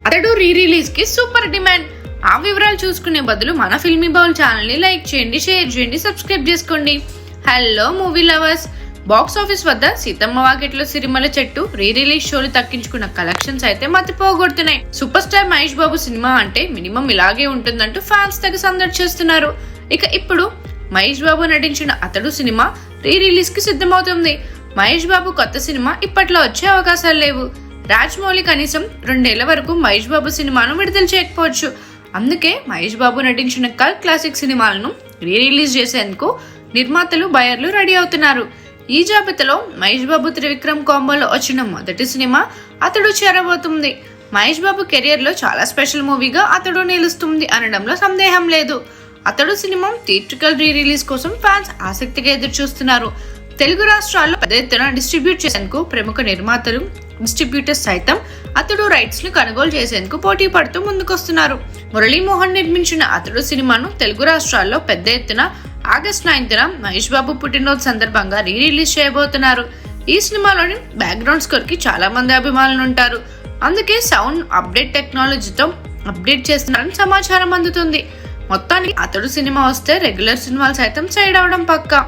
అతడు re release కి super demand. ఆ వివరాలు చూసుకునే బదులు మన ఫిల్మీ బౌల్ ఛానల్ ని లైక్ చేయండి, షేర్ చేయండి, సబ్స్క్రైబ్ చేసుకోండి. Hello movie lovers, box office వద్ద సీతమ్మ వాకిట్లో సిరిమల చెట్టు రీ రిలీజ్ షోలు తక్కించుకున్న కలెక్షన్స్ అయితే మతిపోగొడుతున్నాయి. Super star Mahesh Babu cinema అంటే మినిమం ఇలాగే ఉంటుందంటూ ఫ్యాన్స్ తెగ సందడి చేస్తున్నారు. ఇక ఇప్పుడు మహేష్ బాబు నటించిన అతడు సినిమా రీ రిలీజ్ కి సిద్ధమవుతుంది. మహేష్ బాబు కొత్త సినిమా ఇప్పట్లో వచ్చే అవకాశాలు లేవు. రాజమౌళి కనీసం 2 ఏళ్ల వరకు మహేష్ బాబు సినిమాను విడుదల చేయకపోవచ్చు. అందుకే మహేష్ బాబు నటించిన కల్ట్ క్లాసిక్ సినిమాలను రీ రిలీజ్ చేసేందుకు నిర్మాతలు, బయర్లు రెడీ అవుతున్నారు. ఈ జాబితాలో మహేష్ బాబు త్రివిక్రమ్ కాంబోలో వచ్చిన మొదటి సినిమా అతడు చేరబోతుంది. మహేష్ బాబు కెరియర్ లో చాలా స్పెషల్ మూవీగా అతడు నిలుస్తుంది అనడంలో సందేహం లేదు. అతడు సినిమా థియేట్రికల్ రీ రిలీజ్ కోసం ఫ్యాన్స్ ఆసక్తిగా ఎదురు చూస్తున్నారు. తెలుగు రాష్ట్రాల్లో పెద్ద ఎత్తున డిస్ట్రిబ్యూట్ చేసేందుకు ప్రముఖ నిర్మాతలు, డిస్ట్రిబ్యూటర్స్ సైతం అతడు రైట్స్ ను కొనుగోలు చేసేందుకు పోటీ పడుతూ ముందుకొస్తున్నారు. మురళీమోహన్ నిర్మించిన అతడు సినిమాను తెలుగు రాష్ట్రాల్లో పెద్ద ఎత్తున ఆగస్టు 9న మహేష్ బాబు పుట్టినరోజు సందర్భంగా రీ రిలీజ్ చేయబోతున్నారు. ఈ సినిమాలోని బ్యాక్గ్రౌండ్ స్కోర్ కి చాలా మంది అభిమానులు ఉంటారు. అందుకే సౌండ్ అప్డేట్ టెక్నాలజీతో అప్డేట్ చేస్తున్నారని సమాచారం అందుతుంది. మొత్తానికి అతడు సినిమా వస్తే రెగ్యులర్ సినిమాలు సైతం సైడ్ అవడం పక్కా.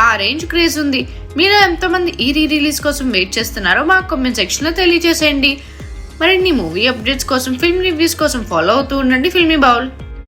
ఆ రేంజ్ క్రేజ్ ఉంది. మీరు ఎంతమంది ఈ రీ రిలీజ్ కోసం వెయిట్ చేస్తున్నారో మా కామెంట్ సెక్షన్ లో తెలియజేసేయండి. మరిన్ని మూవీ అప్డేట్స్ కోసం, ఫిల్మ్ రివ్యూస్ కోసం ఫాలో అవుతూ ఉండండి ఫిల్మీ బౌల్.